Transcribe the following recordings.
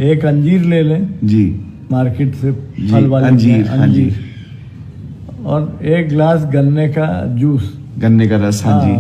एक अंजीर ले लें जी मार्केट से, जी, फल वाले अंजीर, हाँ जी। और एक गिलास गन्ने का जूस, गन्ने का रस, हाँ जी।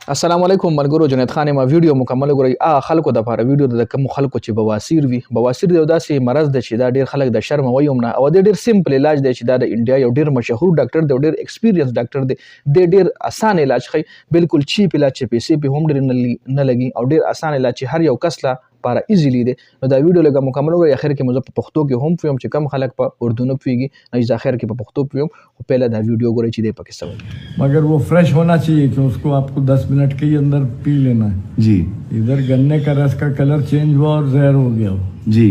अस्सलाम वालेकुम मलګرو جنید خان ما ویډیو مکمل غوړی خلکو د لپاره ویډیو د کوم خلکو چې بواسیر وي. بواسیر یو داسې مرض دی چې دا ډیر خلک د شرم وایوم نه، او د ډیر سیمپل علاج دی چې دا د انډیا یو ډیر مشهور ډاکټر دی، ډیر ایکسپیرینس ډاکټر دی، د ډیر اسان علاج کوي، بالکل چیپ علاج چې پیسې په هم ډیر نه لګي، او ډیر اسان علاج چې هر یو کس لا لپاره ایزیلی دی. نو دا ویډیو لګه مکمل وګورئ، اخر کې مزه په پښتو کې هم فهم چې کم خلک په اردو نه پوهیږي، نو ځکه اخر کې په پښتو پوهم، او پہله دا ویډیو ګورئ چې دی پکې سوال. मगर वो फ्रेश होना चाहिए कि उसको आपको 10 मिनट के ही अंदर पी लेना है जी इधर गन्ने का रस का कलर चेंज हुआ और जहर हो गया हो जी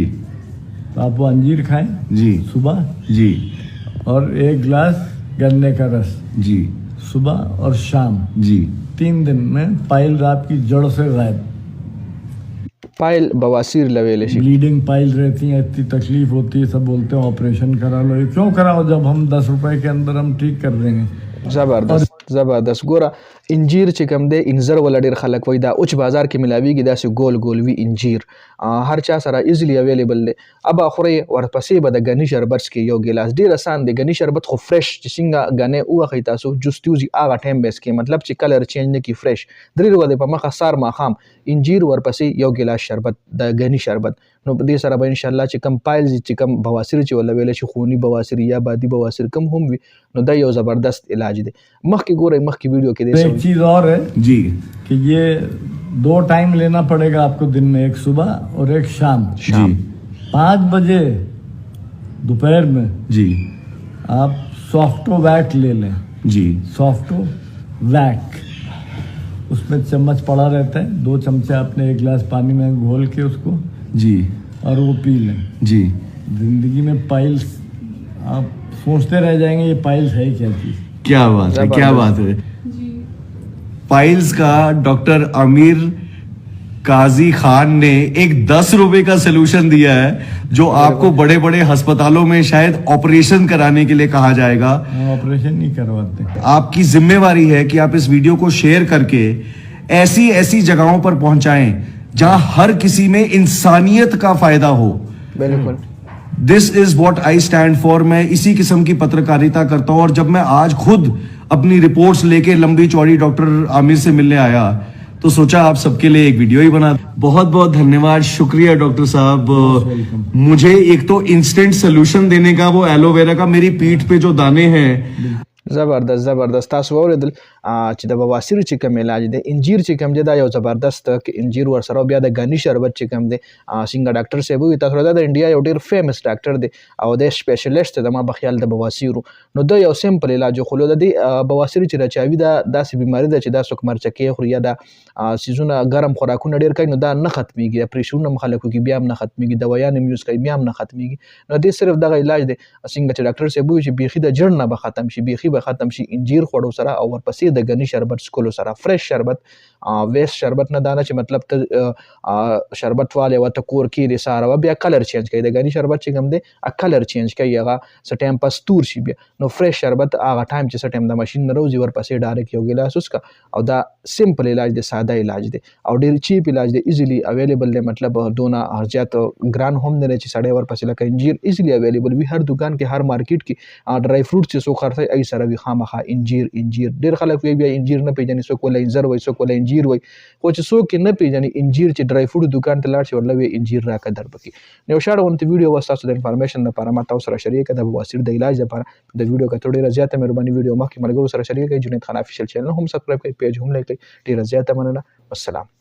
तो आप वो अंजीर खाएं जी सुबह, जी और एक गिलास गन्ने का रस जी सुबह और शाम, जी 3 दिन में पाइल्स आपकी जड़ से गायब। पाइल बवासीर लवेले शي ब्लीडिंग पाइल रहती है, इतनी तकलीफ होती है, सब बोलते हैं ऑपरेशन करा लो। ये क्यों कराओ जब हम 10 रुपए के अंदर हम ठीक कर देंगे। زبردست ګوره انجیر چې کوم دی انځر ول ډیر خلک وای دا اوچ بازار کې ملاویږي داسې ګول ګول وی انجیر هر چا سره ایزلی اویلیبل دی. ابا خوري ورپسې به د غنی شربت کې یو ګلاس ډیر آسان دی. غنی شربت خو فرش چې څنګه غنه اوخی تاسو جوستیوزي هغه ټایم بیس کې مطلب چې کلر چینج نه کی فرش درې ورو په مخه سار ما خام انجیر ورپسې یو ګلاس شربت د غنی شربت. نو په دې سره به ان شاء الله چې کم پایلز چې کم بواسیر چې ول ویل شي خونی بواسیر یا بادي بواسیر کم هم وي نو دا یو زبردست علاج دی. مخکې ګورئ مخکې ویډیو کې एक चीज और है जी कि ये 2 टाइम लेना पड़ेगा आपको दिन में, एक सुबह और एक शाम। जी 5 बजे दोपहर में जी आप सॉफ्टो वैक ले लें। जी सॉफ्टो वैक उसमें चम्मच पड़ा रहता है, 2 चमचे आपने 1 गिलास पानी में घोल के उसको जी और वो पी लें। जी जिंदगी में पाइल्स आप सोचते रह जाएंगे ये पाइल्स है क्या चीज। क्या बात है, क्या बात है। पाइल्स का डॉक्टर आमिर काजी खान ने एक 10 रुपए का सोल्यूशन दिया है जो आपको बड़े बड़े अस्पतालों में शायद ऑपरेशन कराने के लिए कहा जाएगा। ऑपरेशन नहीं करवाते। आपकी जिम्मेवारी है कि आप इस वीडियो को शेयर करके ऐसी ऐसी जगहों पर पहुंचाएं जहां हर किसी में इंसानियत का फायदा हो। बिल्कुल this is what I stand for. मैं इसी किस्म की पत्रकारिता करता हूं और जब मैं आज खुद अपनी रिपोर्ट्स लेके लंबी चौड़ी डॉक्टर आमिर से मिलने आया तो सोचा आप सबके लिए एक वीडियो ही बना। बहुत बहुत धन्यवाद, शुक्रिया डॉक्टर साहब। मुझे एक तो इंस्टेंट सोल्यूशन देने का, वो एलोवेरा का मेरी पीठ पे जो दाने हैं। زبردست تاسو اوریدل چې د بواسیر چې کوم علاج دی انجیر چې کوم دی دا یو زبردست کې انجیر ور سره بیا د غنی شربت چې کوم دی څنګه ډاکټر صاحب وي تاسو د انډیا یو ډیر فیمس ډاکټر دی او د سپیشلیست د ما بخیال د بواسیر نو د یو سیمپل علاج خو د بواسیر چې راچاوي دا داسې بیماری ده چې دا څوک مرچکه خو یا د سيزونه ګرم خوراکونه ډیر کوي نو دا نه ختميږي، پریشرونه مخالکو کې بیا هم نه ختميږي، دوايان هم یوز کوي بیا هم نه ختميږي. نو دې صرف دغه علاج دی څنګه چې ډاکټر صاحب وي چې بيخي د جړ نه به ختم شي، بيخي به ختم شي انجیر خوړو سره او ورپسې د غنی شربت سکولو سره فرش شربت ویس شربت نه دانه چې مطلب ته شربت والے وته کور کې د ساره بیا کلر چینج کوي د غنی شربت چې کوم دی ا کلر چینج کوي هغه سټیم پستور شي بیا نو فرش شربت هغه ټایم چې سټیم د ماشين نه روزي ورپسې ډایرکټ یو ګلاس وسکا او دا سیمپل علاج دی، ساده علاج دی او ډیر چیپ علاج دی، ایزیلی اویلیبل دی، مطلب دونه ارجات ګران هم نه چې سړی ورپسې لکه انجیر ایزیلی اویلیبل وی هر دکان کې هر مارکیټ کې ډرای فروټ چې سو خرڅي ای سره وی خامخا انجیر ډیر خلک وی بیا انجیر نه پیژني سو کوله انځر وای سو کوله انجیر وای خو چې سو کې نه پیژني انجیر چې ډرای فروټ دکان ته لاړ شي ورلوي انجیر راکه دربکې نو شاړه ونت ویډیو واسطه د انفارمیشن لپاره ما تاسو سره شریک د بواسیر د علاج لپاره د ویډیو کته ډیره زیاته مهرباني ویډیو مخکې ملګرو سره شریک کړئ، جنید خان افیشل چینل هم سبسکرایب کړئ، پیج هم لایک کړئ، ډیره زیاته مننه. والسلام.